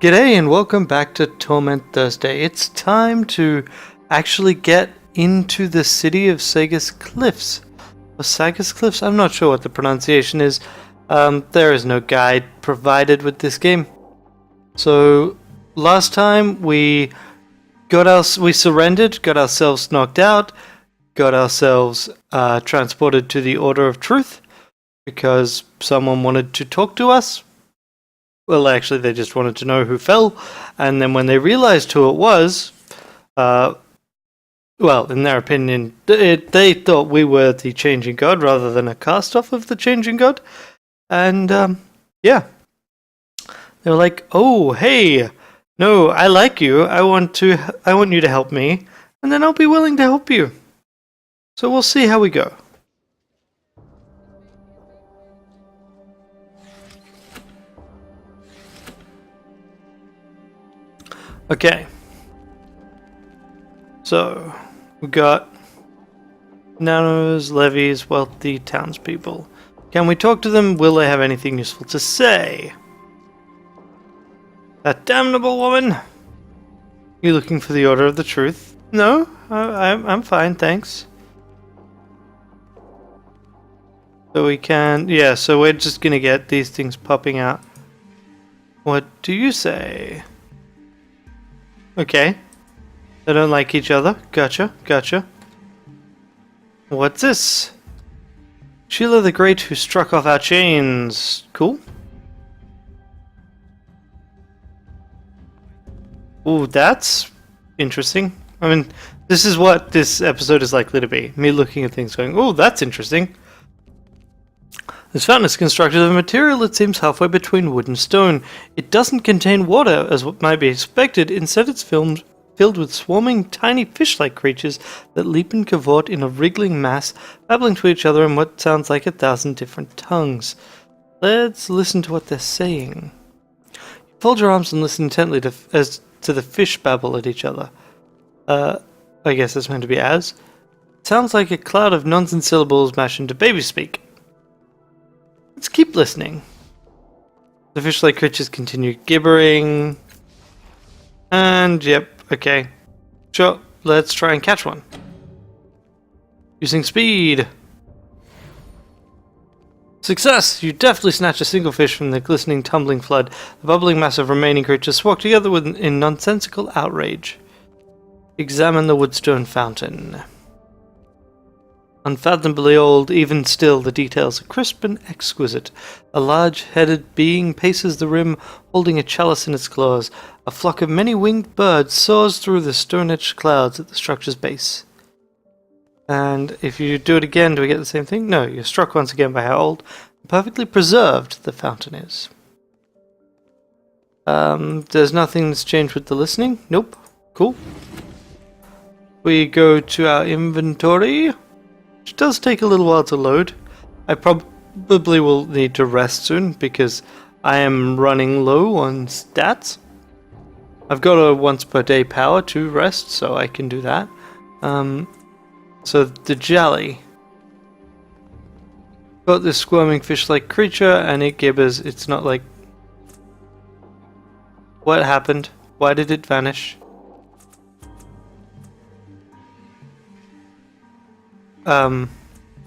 G'day and welcome back to Torment Thursday. It's time to actually get into the city of Sagus Cliffs. Or Sagus Cliffs? I'm not sure what the pronunciation is. There is no guide provided with this game. So last time we surrendered, got ourselves knocked out, got ourselves transported to the Order of Truth because someone wanted to talk to us. Well, actually, they just wanted to know who fell, and then when they realized who it was, well, in their opinion, they thought we were the Changing God rather than a cast-off of the Changing God, and, yeah. They were like, oh, hey, no, I like you, I want you to help me, and then I'll be willing to help you. So we'll see how we go. Okay, so we got nanos, levies, wealthy townspeople. Can we talk to them? Will they have anything useful to say? That damnable woman! You looking for the Order of the Truth? No, I'm fine, thanks. So we can, yeah, so we're just gonna get these things popping out. What do you say? Okay. They don't like each other. Gotcha. What's this? Sheila the Great who struck off our chains. Cool. Ooh, that's interesting. I mean, this is what this episode is likely to be. Me looking at things going, oh, that's interesting. This fountain is constructed of a material that seems halfway between wood and stone. It doesn't contain water, as what might be expected. Instead, it's filled with swarming tiny fish-like creatures that leap and cavort in a wriggling mass, babbling to each other in what sounds like 1,000 different tongues. Let's listen to what they're saying. You fold your arms and listen intently as the fish babble at each other. I guess it's meant to be as. It sounds like a cloud of nonsense syllables mashed into baby speak. Let's keep listening. The fish-like creatures continue gibbering. And, yep, okay. Sure, let's try and catch one. Using speed. Success! You deftly snatch a single fish from the glistening, tumbling flood. The bubbling mass of remaining creatures squawk together in nonsensical outrage. Examine the woodstone fountain. Unfathomably old, even still, the details are crisp and exquisite. A large-headed being paces the rim, holding a chalice in its claws. A flock of many winged birds soars through the stone-etched clouds at the structure's base. And if you do it again, do we get the same thing? No, you're struck once again by how old and perfectly preserved the fountain is. There's nothing that's changed with the listening? Nope. Cool. We go to our inventory. Which does take a little while to load. I probably will need to rest soon because I am running low on stats. I've got a once per day power to rest, so I can do that. So the jelly. Got this squirming fish-like creature and it gibbers. It's not like... What happened? Why did it vanish?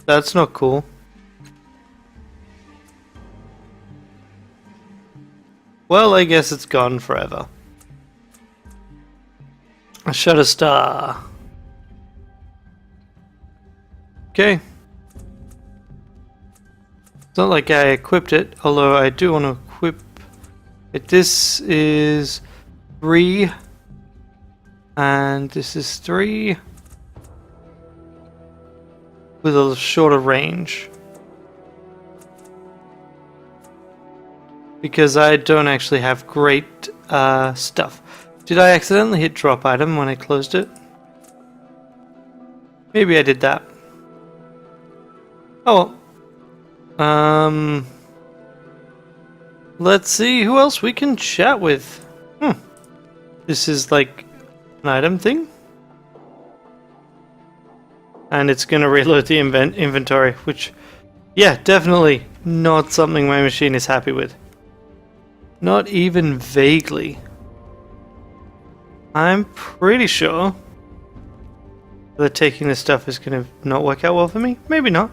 That's not cool. Well, I guess it's gone forever. A shutter star. Okay. It's not like I equipped it, although I do want to equip it. This is 3. And this is 3. With a shorter range. Because I don't actually have great stuff. Did I accidentally hit drop item when I closed it? Maybe I did that. Oh well. Let's see who else we can chat with. This is like an item thing? And it's going to reload the inventory, which, yeah, definitely not something my machine is happy with. Not even vaguely. I'm pretty sure that taking this stuff is going to not work out well for me. Maybe not.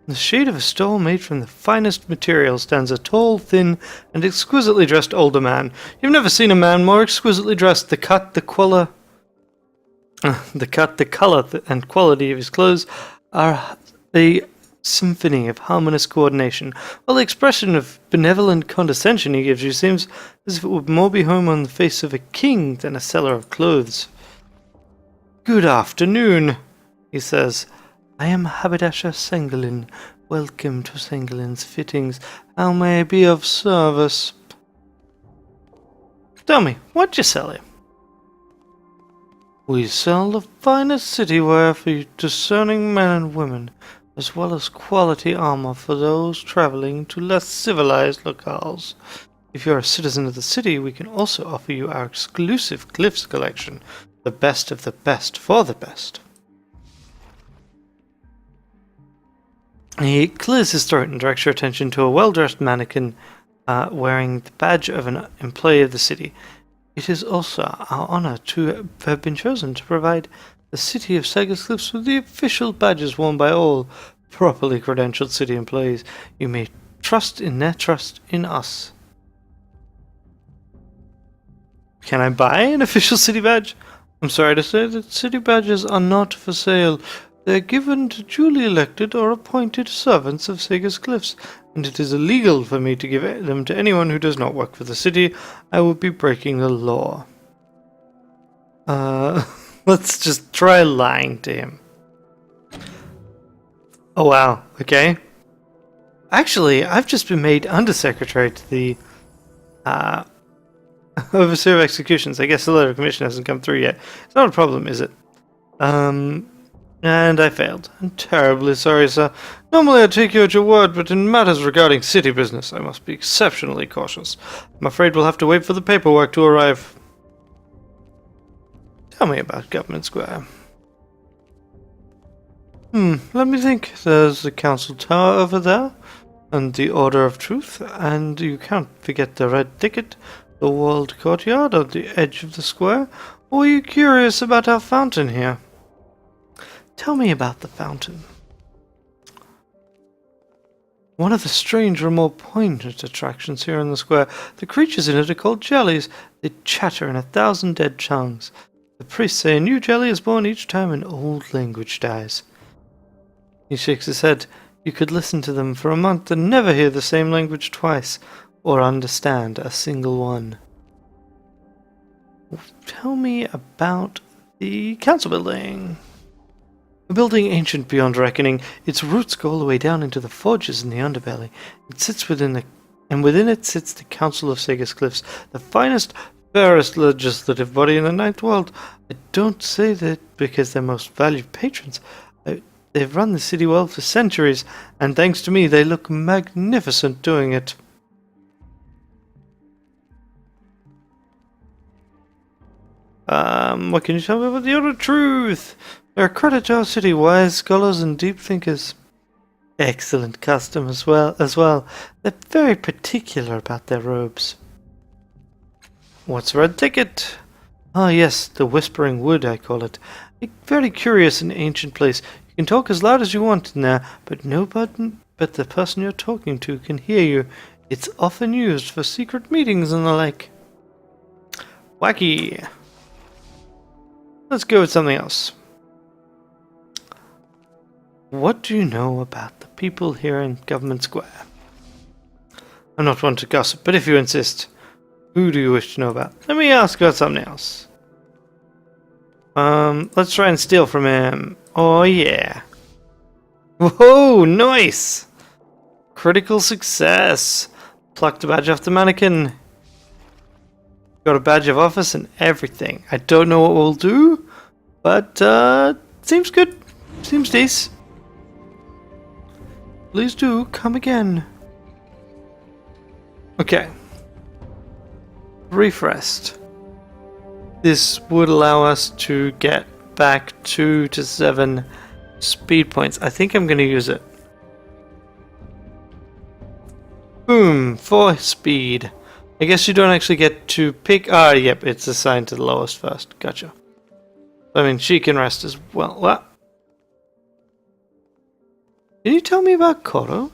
In the shade of a stall made from the finest material stands a tall, thin, and exquisitely dressed older man. You've never seen a man more exquisitely dressed. The cut, the colour, and quality of his clothes are a symphony of harmonious coordination, while the expression of benevolent condescension he gives you seems as if it would more be home on the face of a king than a seller of clothes. "Good afternoon," he says. "I am Haberdasher Sengelin. Welcome to Sengelin's Fittings. How may I be of service?" "Tell me, what you sell here?" "We sell the finest city wear for discerning men and women, as well as quality armor for those traveling to less civilized locales. If you're a citizen of the city, we can also offer you our exclusive Glyphs collection, the best of the best for the best." He clears his throat and directs your attention to a well-dressed mannequin wearing the badge of an employee of the city. "It is also our honor to have been chosen to provide the city of Sagas Cliffs with the official badges worn by all properly credentialed city employees. You may trust in their trust in us." "Can I buy an official city badge?" "I'm sorry to say that city badges are not for sale. They're given to duly elected or appointed servants of Sagas Cliffs, and it is illegal for me to give them to anyone who does not work for the city. I would be breaking the law." Let's just try lying to him. Oh wow, okay. Actually, I've just been made Undersecretary to the Overseer of Executions. I guess the letter of commission hasn't come through yet. It's not a problem, is it? And I failed. I'm terribly sorry, sir. Normally I'd take you at your word, but in matters regarding city business, I must be exceptionally cautious. I'm afraid we'll have to wait for the paperwork to arrive. Tell me about Government Square. Let me think. There's the Council Tower over there, and the Order of Truth, and you can't forget the Red Ticket, the walled courtyard on the edge of the square. Or are you curious about our fountain here? Tell me about the fountain. One of the stranger and more poignant attractions here in the square. The creatures in it are called jellies. They chatter in 1,000 dead tongues. The priests say a new jelly is born each time an old language dies. He shakes his head. You could listen to them for a month and never hear the same language twice, or understand a single one. Tell me about the council building. A building ancient beyond reckoning, its roots go all the way down into the forges in the underbelly. It sits within it sits the Council of Sagas Cliffs, the finest, fairest legislative body in the Ninth World. I don't say that because they're most valued patrons. They've run the city well for centuries, and thanks to me, they look magnificent doing it. What can you tell me about the Order of Truth? They're a credit to our city, wise scholars and deep thinkers. Excellent custom as well. They're very particular about their robes. What's Red Ticket? Ah, yes, the Whispering Wood, I call it. A very curious and ancient place. You can talk as loud as you want in there, but nobody but the person you're talking to can hear you. It's often used for secret meetings and the like. Wacky. Let's go with something else. What do you know about the people here in Government Square? I'm not one to gossip, but if you insist, who do you wish to know about? Let me ask about something else. Let's try and steal from him. Oh yeah. Whoa, nice! Critical success. Plucked a badge off the mannequin. Got a badge of office and everything. I don't know what we'll do, but seems good. Seems decent. Please do come again. Okay. Brief rest. This would allow us to get back 2 to 7 speed points. I think I'm going to use it. Boom, 4 speed. I guess you don't actually get to pick. Ah, yep, it's assigned to the lowest first. Gotcha. I mean, she can rest as well. What? Can you tell me about Koro?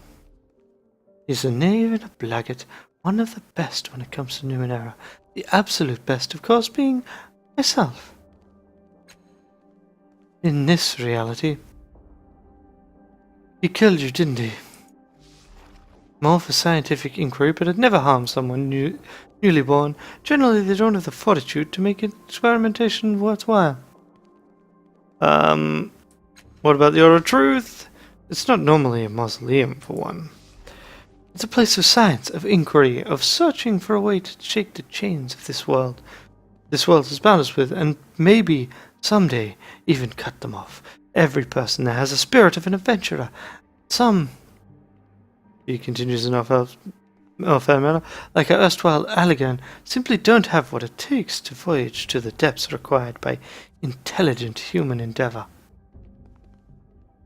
He's a knave and a blackguard, one of the best when it comes to Numenera. The absolute best, of course, being myself. In this reality, he killed you, didn't he? More for scientific inquiry, but it never harms someone newly born. Generally, they don't have the fortitude to make experimentation worthwhile. What about the Order of Truth? It's not normally a mausoleum, for one. It's a place of science, of inquiry, of searching for a way to shake the chains of this world. This world has bound us with, and maybe, someday, even cut them off. Every person there has a spirit of an adventurer. Some, he continues in off-air manner, like our erstwhile Allegan, simply don't have what it takes to voyage to the depths required by intelligent human endeavor.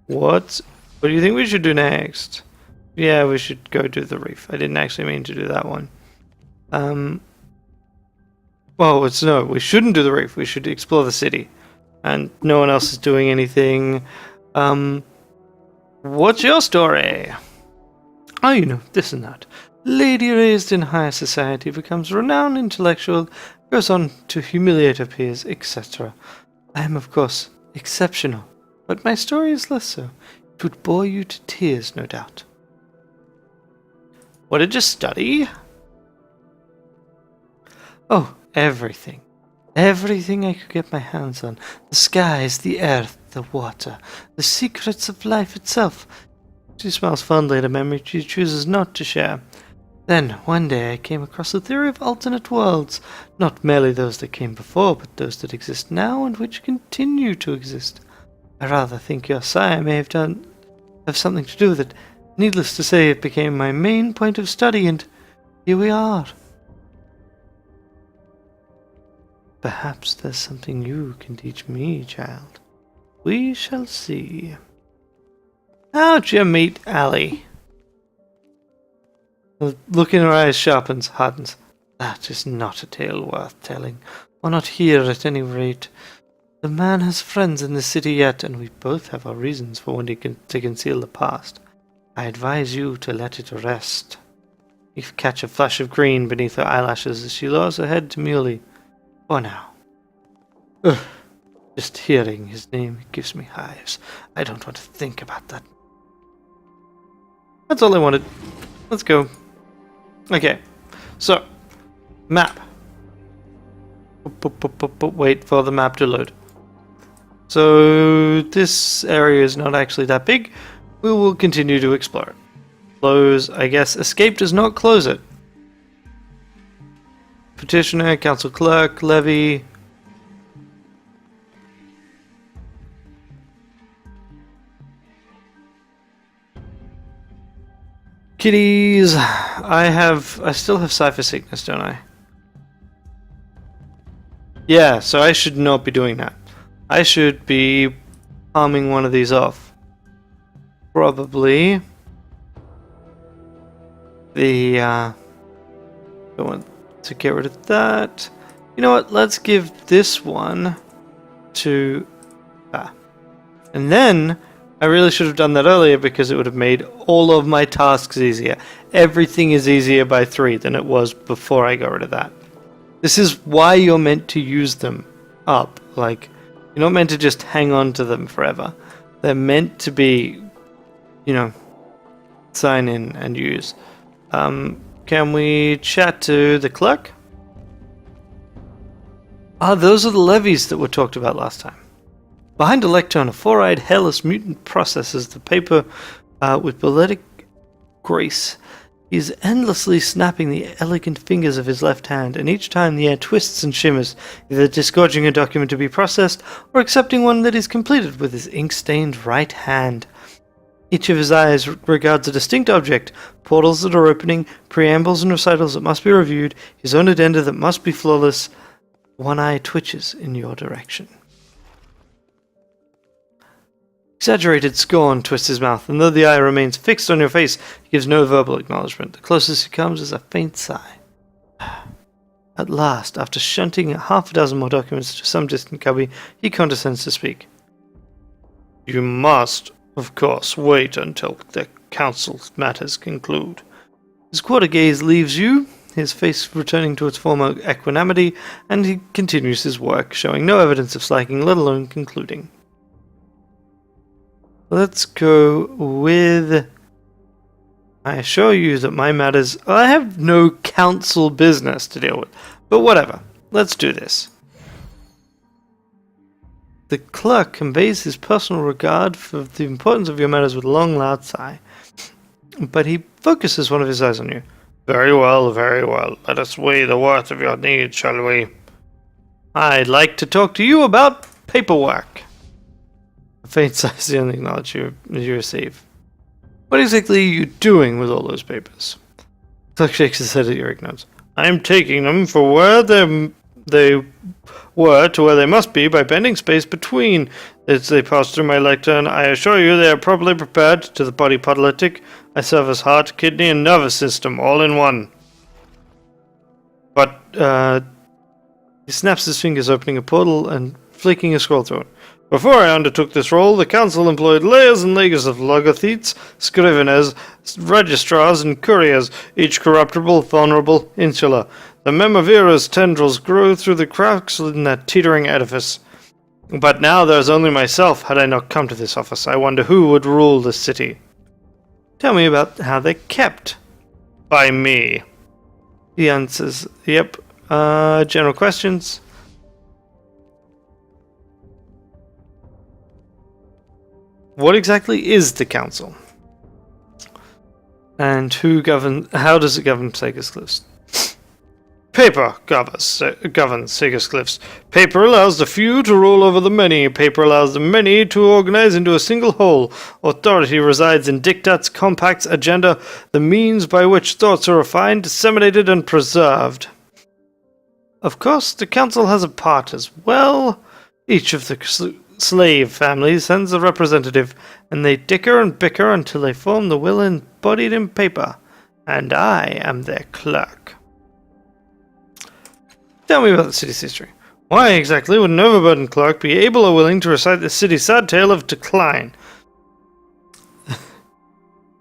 What do you think we should do next? Yeah, we should go do the reef. I didn't actually mean to do that one. Well, we shouldn't do the reef. We should explore the city. And no one else is doing anything. What's your story? Oh, you know, this and that. Lady raised in higher society becomes renowned intellectual, goes on to humiliate her peers, etc. I am, of course, exceptional, but my story is less so. It would bore you to tears, no doubt. What did you study? Oh, everything. Everything I could get my hands on. The skies, the earth, the water, the secrets of life itself. She smiles fondly at a memory she chooses not to share. Then, one day, I came across the theory of alternate worlds. Not merely those that came before, but those that exist now and which continue to exist. I rather think your sire may have something to do with it. Needless to say, it became my main point of study, and here we are. Perhaps there's something you can teach me, child. We shall see. How'd you meet Allie? The look in her eyes hardens. That is not a tale worth telling, or not here at any rate. The man has friends in the city yet, and we both have our reasons for wanting to conceal the past. I advise you to let it rest. You catch a flush of green beneath her eyelashes as she lowers her head demurely. For now. Ugh. Just hearing his name gives me hives. I don't want to think about that. That's all I wanted. Let's go. Okay. So, map. Wait for the map to load. So, this area is not actually that big. We will continue to explore it. Close, I guess. Escape does not close it. Petitioner, council clerk, levy. Kitties. I still have cipher sickness, don't I? Yeah, so I should not be doing that. I should be palming one of these off. Probably the don't want to get rid of that. You know what? Let's give this one to and then I really should have done that earlier because it would have made all of my tasks easier. Everything is easier by 3 than it was before I got rid of that. This is why you're meant to use them up. Like, you're not meant to just hang on to them forever. They're meant to be, you know, sign in and use. Can we chat to the clerk? Ah, those are the levies that were talked about last time. Behind a lectern, a four-eyed, hairless mutant processes the paper with balletic grace. He is endlessly snapping the elegant fingers of his left hand, and each time the air twists and shimmers, either disgorging a document to be processed, or accepting one that is completed with his ink-stained right hand. Each of his eyes regards a distinct object, portals that are opening, preambles and recitals that must be reviewed, his own addenda that must be flawless. One eye twitches in your direction. Exaggerated scorn twists his mouth, and though the eye remains fixed on your face, he gives no verbal acknowledgement. The closest he comes is a faint sigh. At last, after shunting half a dozen more documents to some distant cubby, he condescends to speak. You must, of course, wait until the council's matters conclude. His quarter gaze leaves you, his face returning to its former equanimity, and he continues his work, showing no evidence of slacking, let alone concluding. Let's go with... I assure you that my matters... I have no council business to deal with, but whatever. Let's do this. The clerk conveys his personal regard for the importance of your matters with a long, loud sigh. But he focuses one of his eyes on you. Very well, very well. Let us weigh the worth of your needs, shall we? I'd like to talk to you about paperwork. A faint sigh is the only knowledge you receive. What exactly are you doing with all those papers? Clerk shakes his head at your ignorance. I'm taking them for where they were to where they must be by bending space between as they pass through my lectern. I assure you they are properly prepared to the body paralytic. I serve as heart, kidney, and nervous system all in one. But, he snaps his fingers, opening a portal and flicking a scroll through it. Before I undertook this role, the council employed layers and layers of logothetes, scriveners, registrars, and couriers, each corruptible, vulnerable, insular. The Memavira's tendrils grow through the cracks in that teetering edifice. But now there's only myself. Had I not come to this office, I wonder who would rule the city. Tell me about how they're kept. By me. He answers, yep. General questions. What exactly is the council? And how does it govern Sagas Cliffs? Paper governs Sagas Cliffs. Paper allows the few to rule over the many. Paper allows the many to organize into a single whole. Authority resides in diktats, compacts, agenda, the means by which thoughts are refined, disseminated, and preserved. Of course, the council has a part as well. Each of the slave families sends a representative, and they dicker and bicker until they form the will embodied in paper. And I am their clerk. Tell me about the city's history. Why exactly would an overburdened clerk be able or willing to recite the city's sad tale of decline?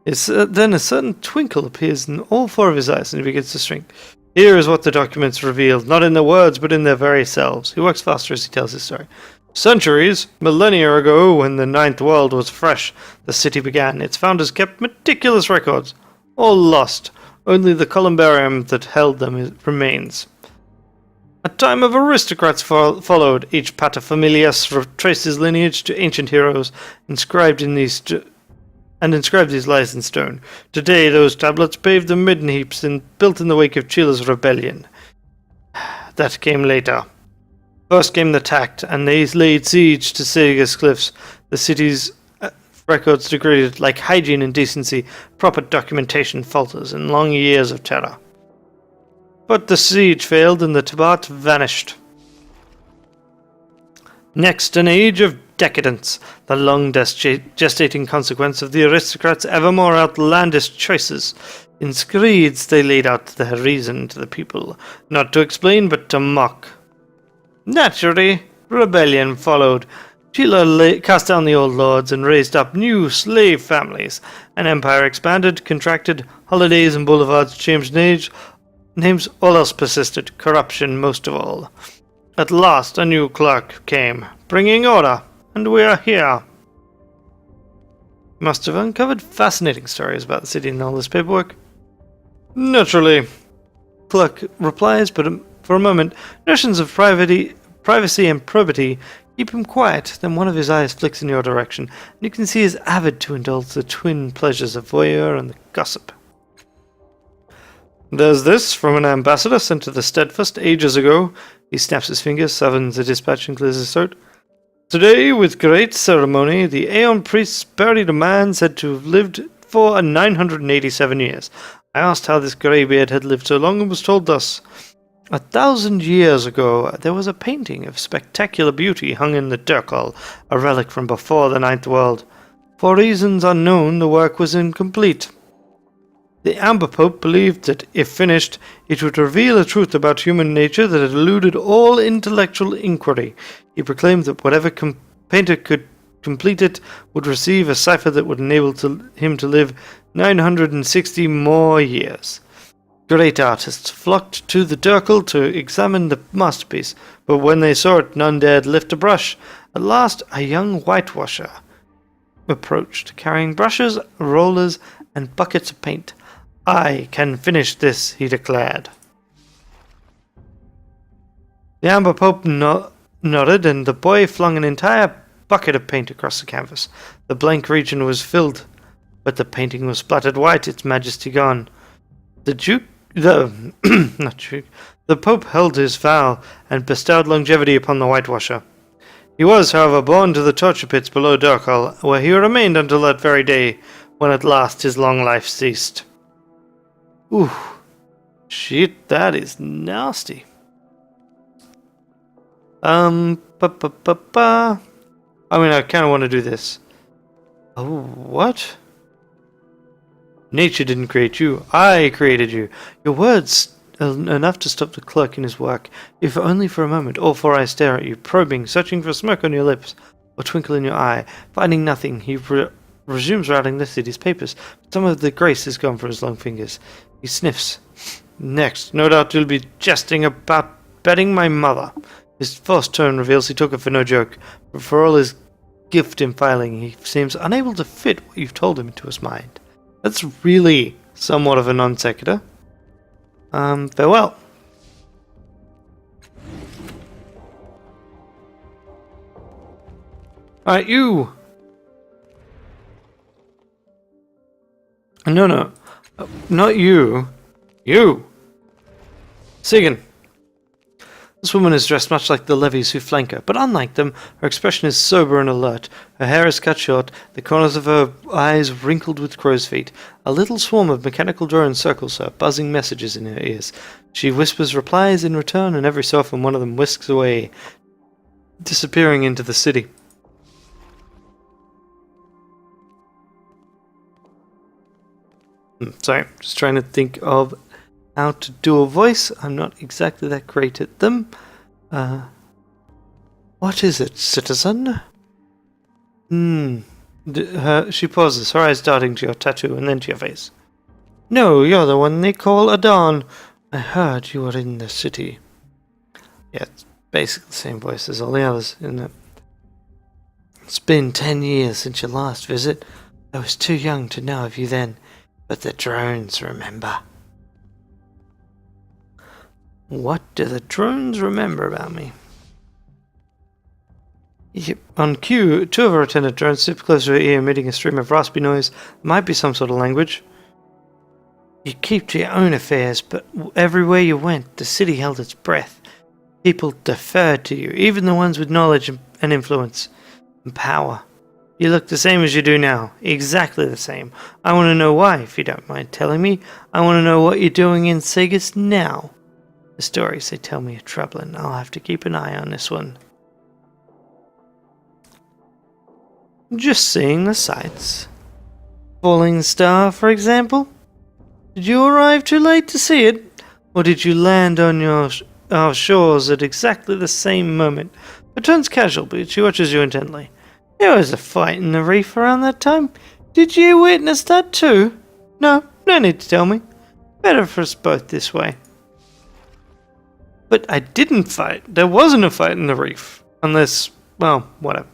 Then a certain twinkle appears in all four of his eyes, and he begins to shrink. Here is what the documents reveal, not in their words, but in their very selves. He works faster as he tells his story. Centuries, millennia ago, when the Ninth World was fresh, the city began. Its founders kept meticulous records. All lost. Only the columbarium that held them remains. A time of aristocrats followed. Each paterfamilias traced his lineage to ancient heroes, inscribed these lies in stone. Today, those tablets paved the midden heaps and built in the wake of Chila's rebellion. That came later. First came the tact, and they laid siege to Sagas Cliffs. The city's records degraded like hygiene and decency. Proper documentation falters in long years of terror. But the siege failed, and the Tabat vanished. Next, an age of decadence, the long gestating consequence of the aristocrats' ever more outlandish choices. In screeds, they laid out their reason to the people, not to explain, but to mock. Naturally, rebellion followed. Chila cast down the old lords and raised up new slave families. An empire expanded, contracted, holidays and boulevards changed names, all else persisted, corruption most of all. At last, a new clerk came, bringing order, and we are here. Must have uncovered fascinating stories about the city in all this paperwork. Naturally. Clerk replies, but for a moment, notions of privacy and probity keep him quiet. Then one of his eyes flicks in your direction, and you can see he is avid to indulge the twin pleasures of voyeur and the gossip. There's this from an ambassador sent to the Steadfast ages ago. He snaps his fingers, summons a dispatch, and clears his throat. Today, with great ceremony, the Aeon priests buried a man said to have lived for 987 years. I asked how this greybeard had lived so long and was told thus. 1,000 years ago, there was a painting of spectacular beauty hung in the Dirk Hall, a relic from before the Ninth World. For reasons unknown, the work was incomplete. The Amber Pope believed that, if finished, it would reveal a truth about human nature that had eluded all intellectual inquiry. He proclaimed that whatever painter could complete it would receive a cipher that would enable him to live 960 more years. Great artists flocked to the Durkle to examine the masterpiece, but when they saw it, none dared lift a brush. At last, a young whitewasher approached, carrying brushes, rollers, and buckets of paint. "I can finish this," he declared. The Amber Pope nodded, and the boy flung an entire bucket of paint across the canvas. The blank region was filled, but the painting was splattered white, its majesty gone. The Pope held his vow and bestowed longevity upon the whitewasher. He was, however, borne to the torture pits below Durkle, where he remained until that very day, when at last his long life ceased. Ooh, shit, that is nasty. I mean, I kind of want to do this. Oh, what? Nature didn't create you. I created you. Your words are enough to stop the clerk in his work, if only for a moment. All four eyes stare at you, probing, searching for smoke on your lips, or twinkle in your eye. Finding nothing, he resumes writing the city's papers. But some of the grace is gone from his long fingers. He sniffs. Next, no doubt you'll be jesting about betting my mother. His forced tone reveals he took it for no joke, but for all his gift in filing, he seems unable to fit what you've told him into his mind. That's really somewhat of a non sequitur. Farewell. Alright, you! No. Not you. You! Sigan. This woman is dressed much like the levies who flank her, but unlike them, her expression is sober and alert. Her hair is cut short, the corners of her eyes wrinkled with crow's feet. A little swarm of mechanical drones circles her, buzzing messages in her ears. She whispers replies in return, and every so often one of them whisks away, disappearing into the city. Sorry, just trying to think of how to do a voice. I'm not exactly that great at them. What is it, citizen? She pauses, her eyes darting to your tattoo and then to your face. No, you're the one they call Adon. I heard you were in the city. Yeah, it's basically the same voice as all the others, isn't it? It's been 10 years since your last visit. I was too young to know of you then, but the drones remember. What do the drones remember about me? On cue, two of our attendant drones sit close to her ear, emitting a stream of raspy noise. It might be some sort of language. You keep to your own affairs, but everywhere you went, the city held its breath. People deferred to you, even the ones with knowledge and influence and power. You look the same as you do now, exactly the same. I want to know why, if you don't mind telling me. I want to know what you're doing in Segas now. The stories they tell me are troubling. I'll have to keep an eye on this one. Just seeing the sights. Falling star, for example? Did you arrive too late to see it? Or did you land on our shores at exactly the same moment? It turns casual, but she watches you intently. There was a fight in the reef around that time. Did you witness that too? No need to tell me. Better for us both this way. But I didn't fight. There wasn't a fight in the reef. Unless, well, whatever.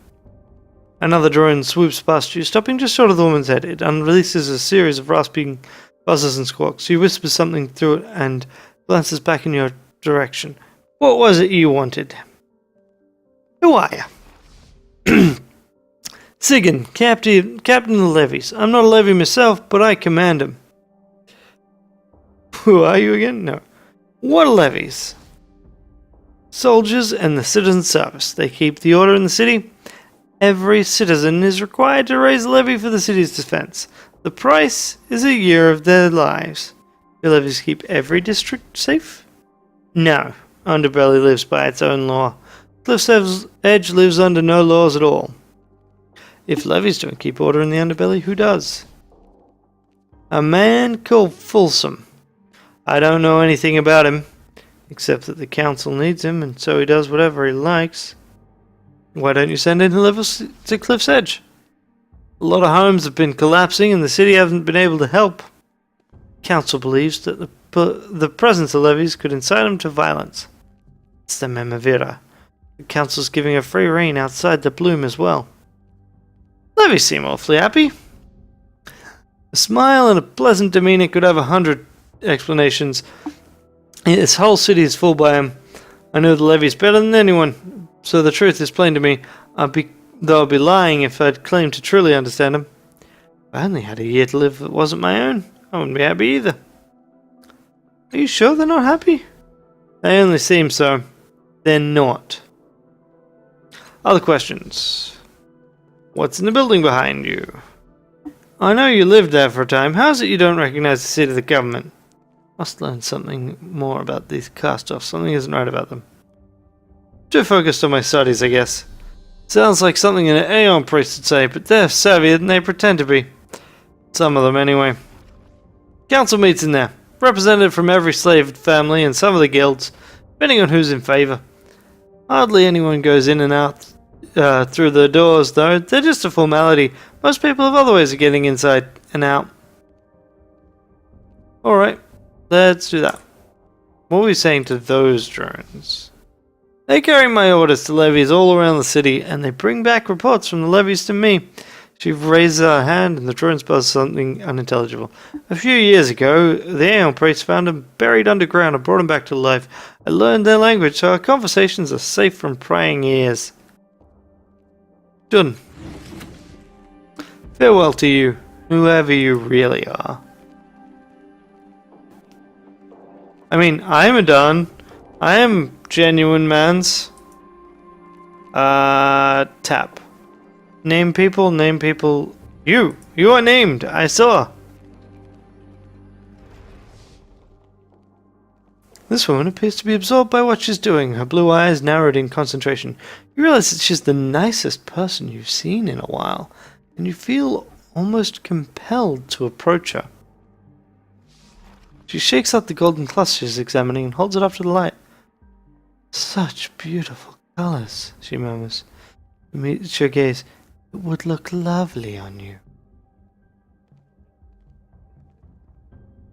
Another drone swoops past you, stopping just short of the woman's head. It releases a series of rasping buzzes and squawks. You whisper something through it and glances back in your direction. What was it you wanted? Who are you? Sigan, captain of the levies. I'm not a levy myself, but I command him. Who are you again? No. What are levies? Soldiers and the citizen service. They keep the order in the city. Every citizen is required to raise a levy for the city's defense. The price is a year of their lives. Do levies keep every district safe? No. Underbelly lives by its own law. Cliff's Edge lives under no laws at all. If levies don't keep order in the underbelly, who does? A man called Folsom. I don't know anything about him, except that the council needs him, and so he does whatever he likes. Why don't you send in levels to Cliff's Edge? A lot of homes have been collapsing, and the city hasn't been able to help. The council believes that the presence of levies could incite them to violence. It's the Memavira. The council's giving a free rein outside the bloom as well. Levies seem awfully happy. A smile and a pleasant demeanor could have 100 explanations. This whole city is full by him. I know the levies better than anyone, so the truth is plain to me. Though I'd be lying if I'd claim to truly understand him. If I only had a year to live that wasn't my own, I wouldn't be happy either. Are you sure they're not happy? They only seem so. They're not. Other questions? What's in the building behind you? I know you lived there for a time. How is it you don't recognize the seat of the government? Must learn something more about these cast-offs. Something isn't right about them. Too focused on my studies, I guess. Sounds like something an Aeon priest would say, but they're savvier than they pretend to be. Some of them, anyway. Council meets in there. Represented from every slave family and some of the guilds, depending on who's in favor. Hardly anyone goes in and out through the doors, though. They're just a formality. Most people have other ways of getting inside and out. Alright, let's do that. What were we saying to those drones? They carry my orders to levies all around the city, and they bring back reports from the levies to me. She raises her hand, and the drones buzz something unintelligible. A few years ago, the Aeon priest found him buried underground and brought him back to life. I learned their language, so our conversations are safe from prying ears. Done. Farewell to you, whoever you really are. I mean, I am done. I am genuine man's. Tap. Name people, name people. You are named, I saw. This woman appears to be absorbed by what she's doing, her blue eyes narrowed in concentration. You realize that she's the nicest person you've seen in a while, and you feel almost compelled to approach her. She shakes out the golden cluster she's examining and holds it up to the light. Such beautiful colors, she murmurs. Meets your gaze. It would look lovely on you.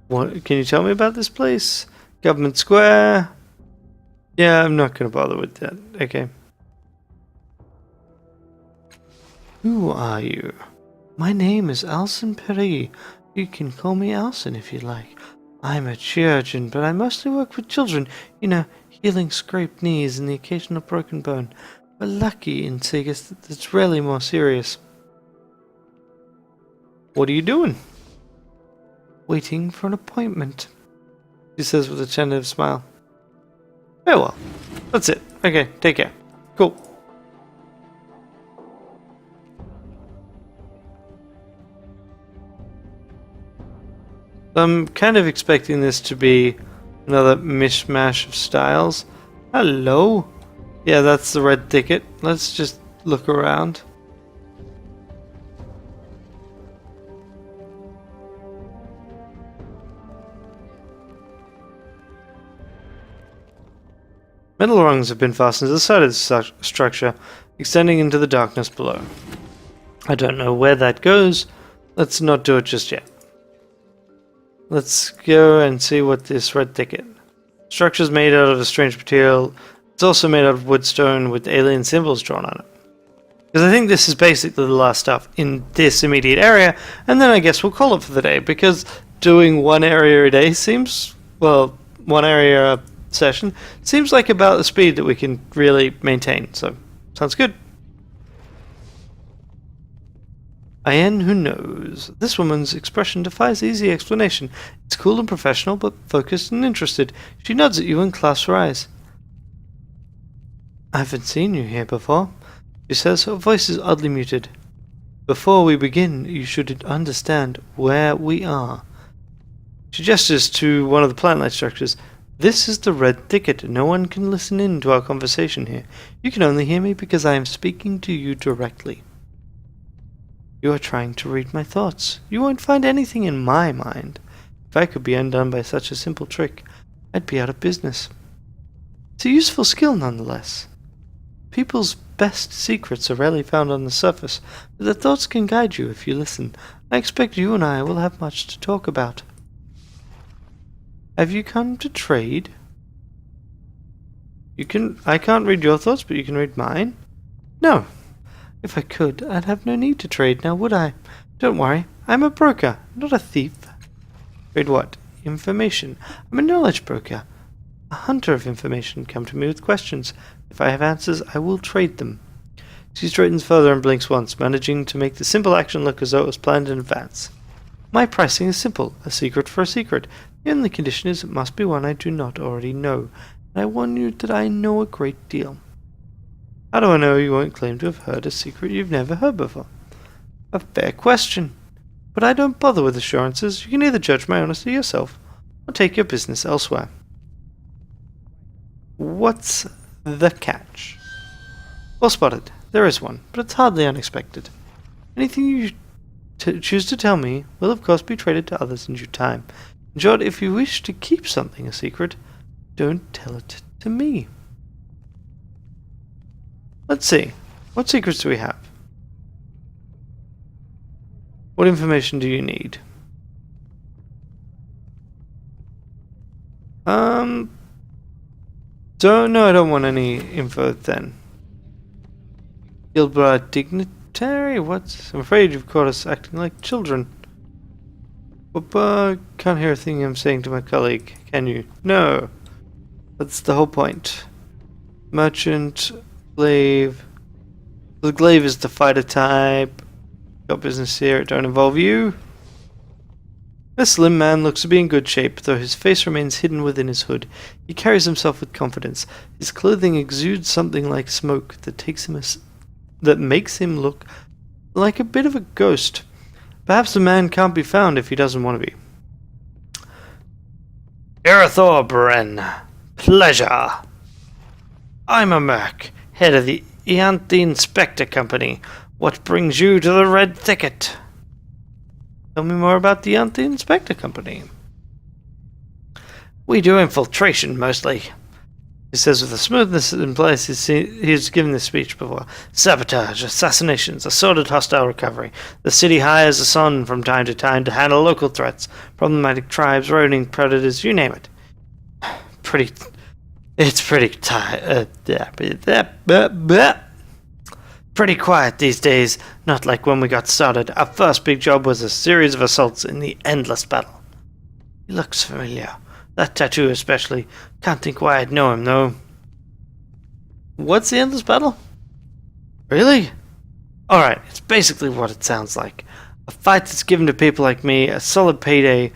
What? Can you tell me about this place? Government Square? Yeah, I'm not going to bother with that. Okay. Who are you? My name is Alson Perry. You can call me Alson if you like. I'm a chirurgeon, but I mostly work with children. You know, healing scraped knees and the occasional broken bone. We're lucky in Segas that it's rarely more serious. What are you doing? Waiting for an appointment, she says with a tentative smile. Very well. That's it. Okay, take care. Cool. I'm kind of expecting this to be another mishmash of styles. Hello? Yeah, that's the red ticket. Let's just look around. Metal rungs have been fastened to the side of the structure, extending into the darkness below. I don't know where that goes. Let's not do it just yet. Let's go and see what this red ticket. Structure's made out of a strange material. It's also made out of wood stone with alien symbols drawn on it. Because I think this is basically the last stuff in this immediate area, and then I guess we'll call it for the day, because doing one area a day seems, well, one area a session, seems like about the speed that we can really maintain, so sounds good. Ian, who knows? This woman's expression defies easy explanation. It's cool and professional, but focused and interested. She nods at you and clasps her eyes. I haven't seen you here before, she says, her voice is oddly muted. Before we begin, you should understand where we are. She gestures to one of the plant-like structures. This is the red ticket. No one can listen in to our conversation here. You can only hear me because I am speaking to you directly. You are trying to read my thoughts. You won't find anything in my mind. If I could be undone by such a simple trick, I'd be out of business. It's a useful skill nonetheless. People's best secrets are rarely found on the surface, but their thoughts can guide you if you listen. I expect you and I will have much to talk about. Have you come to trade? I can't read your thoughts, but you can read mine? No. If I could, I'd have no need to trade now, would I? Don't worry, I'm a broker, not a thief. Trade what? Information. I'm a knowledge broker. A hunter of information. Come to me with questions. If I have answers, I will trade them. She straightens further and blinks once, managing to make the simple action look as though it was planned in advance. My pricing is simple, a secret for a secret. The only condition is it must be one I do not already know, and I warn you that I know a great deal. How do I know you won't claim to have heard a secret you've never heard before? A fair question. But I don't bother with assurances. You can either judge my honesty yourself, or take your business elsewhere. What's the catch? Well spotted. There is one, but it's hardly unexpected. Anything you choose to tell me will of course be traded to others in due time. In short, if you wish to keep something a secret, don't tell it to me. Let's see. What secrets do we have? What information do you need? No, I don't want any info then. Gilbert dignitary? What? I'm afraid you've caught us acting like children. Can't hear a thing I'm saying to my colleague, can you? No. That's the whole point. Merchant, glaive. The glaive is the fighter type. Got business here, it don't involve you. The slim man looks to be in good shape, though his face remains hidden within his hood. He carries himself with confidence. His clothing exudes something like smoke that makes him look like a bit of a ghost. Perhaps the man can't be found if he doesn't want to be. Erethorbren, pleasure. I'm a merc, head of the Ianti Inspector Company. What brings you to the Red Thicket? Tell me more about the Ianti Inspector Company. We do infiltration, mostly. He says with a smoothness that implies he's given this speech before. Sabotage, assassinations, assorted hostile recovery. The city hires us on from time to time to handle local threats, problematic tribes, roving predators, you name it. It's pretty quiet these days, not like when we got started. Our first big job was a series of assaults in the Endless Battle. He looks familiar. That tattoo especially. Can't think why I'd know him, though. What's the Endless Battle? Really? Alright, it's basically what it sounds like. A fight that's given to people like me, a solid payday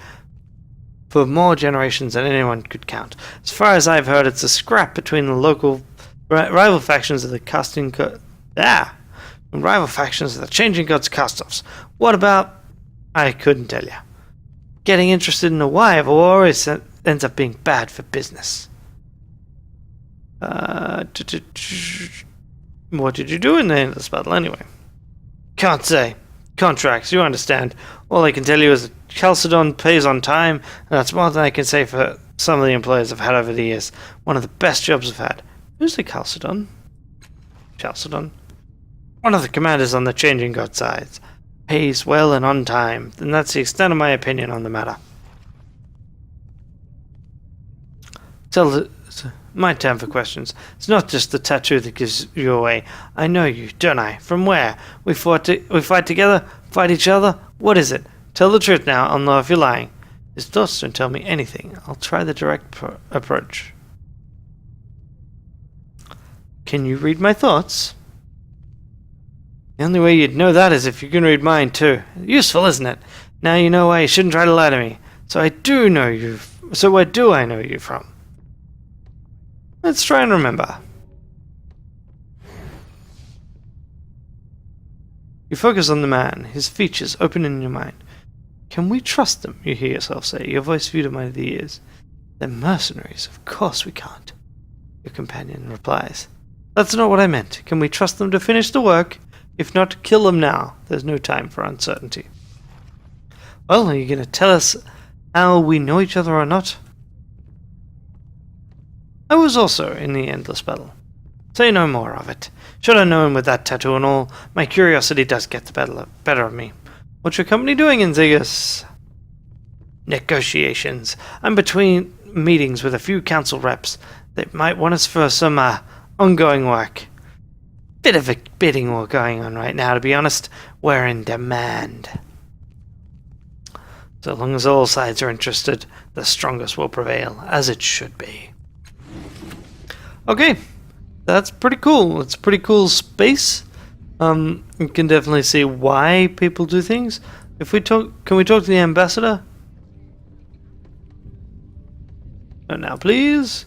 for more generations than anyone could count. As far as I've heard, it's a scrap between the local rival factions of the rival factions of the Changing Gods cast-offs. What about... I couldn't tell you. Getting interested in a why of a war always ends up being bad for business. What did you do in the Endless Battle anyway? Can't say. Contracts, you understand. All I can tell you is that Chalcedon pays on time, and that's more than I can say for some of the employees I've had over the years. One of the best jobs I've had. Who's the Chalcedon? Chalcedon? One of the commanders on the Changing God side. Pays well and on time, and that's the extent of my opinion on the matter. My turn for questions. It's not just the tattoo that gives you away. I know you, don't I? From where? We fight together? Fight each other? What is it? Tell the truth now, I'll know if you're lying. His thoughts don't tell me anything. I'll try the direct approach. Can you read my thoughts? The only way you'd know that is if you can read mine too. Useful, isn't it? Now you know why you shouldn't try to lie to me. So where do I know you from? Let's try and remember. You focus on the man, his features open in your mind. Can we trust them? You hear yourself say, your voice viewed at my ears. They're mercenaries. Of course we can't. Your companion replies. That's not what I meant. Can we trust them to finish the work? If not, kill them now. There's no time for uncertainty. Well, are you going to tell us how we know each other or not? I was also in the endless battle. Say no more of it. Should I known with that tattoo and all, my curiosity does get the better of me. What's your company doing in Zegas? Negotiations. I'm between meetings with a few council reps. They might want us for some ongoing work. Bit of a bidding war going on right now, to be honest. We're in demand. So long as all sides are interested, the strongest will prevail, as it should be. Okay, that's pretty cool. It's a pretty cool space. You can definitely see why people do things. If we talk, can we talk to the ambassador? Oh, now, please.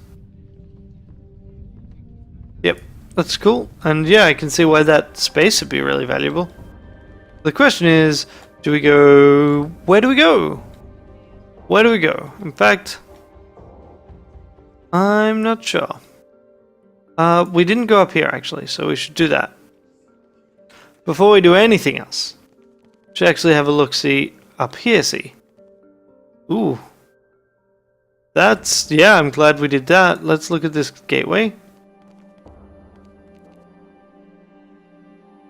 Yep, that's cool. And yeah, I can see why that space would be really valuable. The question is, do we go... Where do we go? Where do we go? In fact, I'm not sure. We didn't go up here, actually, so we should do that. Before we do anything else, we should actually have a look-see up here, see. Ooh. That's... Yeah, I'm glad we did that. Let's look at this gateway.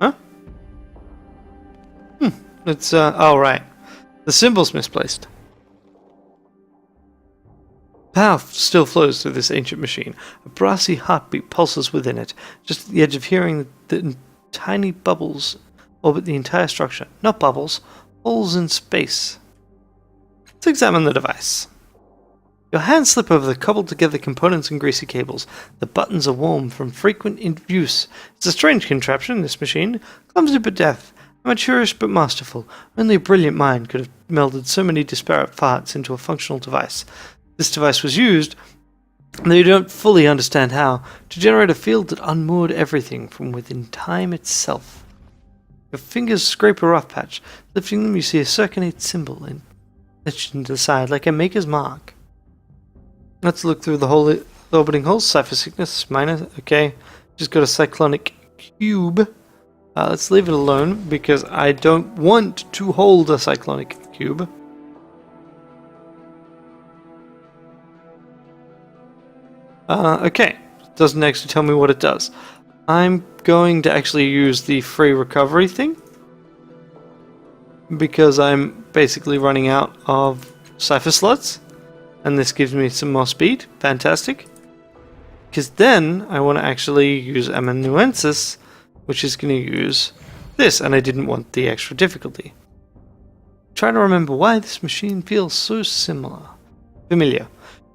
Huh? It's, oh, right. The symbol's misplaced. Power still flows through this ancient machine. A brassy heartbeat pulses within it, just at the edge of hearing the tiny bubbles orbit the entire structure. Not bubbles, holes in space. Let's examine the device. Your hands slip over the cobbled together components and greasy cables. The buttons are warm from frequent use. It's a strange contraption, this machine. Clumsy but deft, amateurish but masterful. Only a brilliant mind could have melded so many disparate parts into a functional device. This device was used, though you don't fully understand how, to generate a field that unmoored everything from within time itself. Your fingers scrape a rough patch. Lifting them, you see a circunate symbol etched into the side, like a maker's mark. Let's look through the orbiting holes. Cipher sickness, minor. Okay. Just got a cyclonic cube. Let's leave it alone, because I don't want to hold a cyclonic cube. Okay, doesn't actually tell me what it does. I'm going to actually use the free recovery thing, because I'm basically running out of cipher slots, and this gives me some more speed. Fantastic. Because then I want to actually use amanuensis, which is going to use this, and I didn't want the extra difficulty. Try to remember why this machine feels so familiar.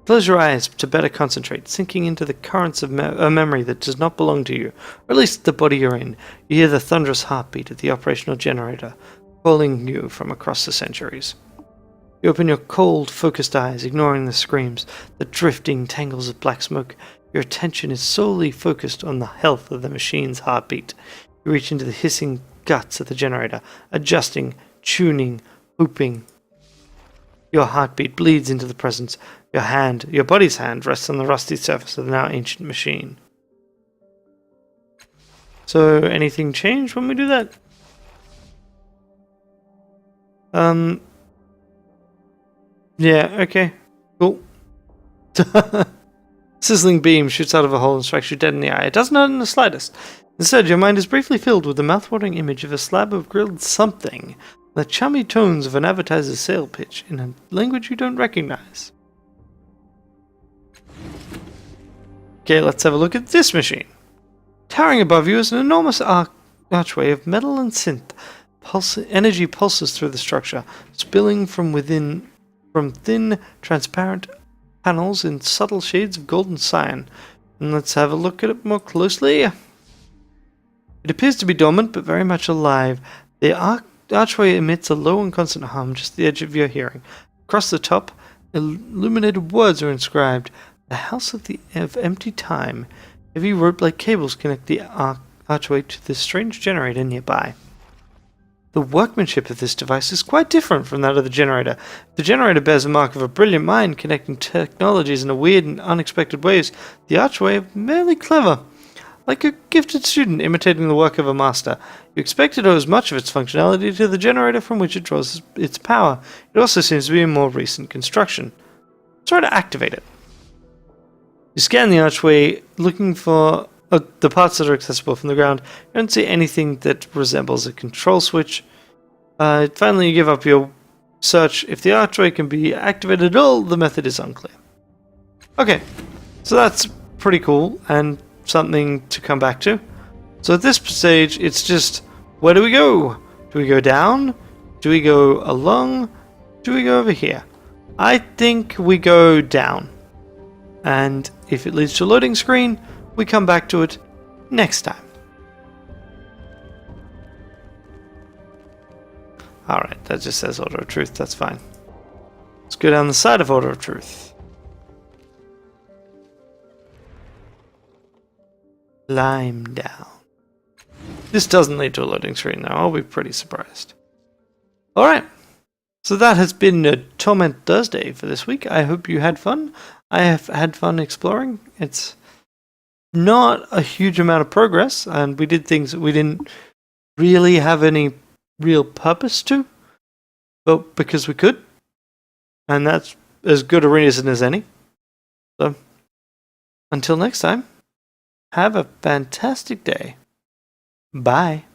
Close your eyes to better concentrate, sinking into the currents of a memory that does not belong to you, or at least the body you're in. You hear the thunderous heartbeat of the operational generator, calling you from across the centuries. You open your cold, focused eyes, ignoring the screams, the drifting tangles of black smoke. Your attention is solely focused on the health of the machine's heartbeat. You reach into the hissing guts of the generator, adjusting, tuning, hoping. Your heartbeat bleeds into the presence. Your body's hand, rests on the rusty surface of the now ancient machine. So, anything change when we do that? Yeah, okay. Cool. Sizzling beam shoots out of a hole and strikes you dead in the eye. It doesn't hurt in the slightest. Instead, your mind is briefly filled with the mouth-watering image of a slab of grilled something, the chummy tones of an advertiser's sale pitch in a language you don't recognize. Okay, let's have a look at this machine. Towering above you is an enormous archway of metal and synth. Energy pulses through the structure, spilling from thin, transparent panels in subtle shades of golden cyan. And let's have a look at it more closely. It appears to be dormant, but very much alive. The archway emits a low and constant hum just at the edge of your hearing. Across the top, illuminated words are inscribed. The House of Empty Time. Heavy rope-like cables connect the archway to this strange generator nearby. The workmanship of this device is quite different from that of the generator. The generator bears the mark of a brilliant mind connecting technologies in a weird and unexpected ways. The archway is merely clever. Like a gifted student imitating the work of a master, you expect it owes much of its functionality to the generator from which it draws its power. It also seems to be a more recent construction. Try to activate it. You scan the archway, looking for the parts that are accessible from the ground. You don't see anything that resembles a control switch. Finally, you give up your search. If the archway can be activated at all, the method is unclear. Okay, so that's pretty cool and something to come back to. So at this stage, it's just, where do we go? Do we go down? Do we go along? Do we go over here? I think we go down. And if it leads to a loading screen, we come back to it next time. Alright, that just says Order of Truth, that's fine. Let's go down the side of Order of Truth. Climb down. This doesn't lead to a loading screen though, I'll be pretty surprised. Alright, so that has been a Torment Thursday for this week. I hope you had fun. I have had fun exploring. It's not a huge amount of progress, and we did things that we didn't really have any real purpose to, but because we could, and that's as good a reason as any. So, until next time, have a fantastic day. Bye.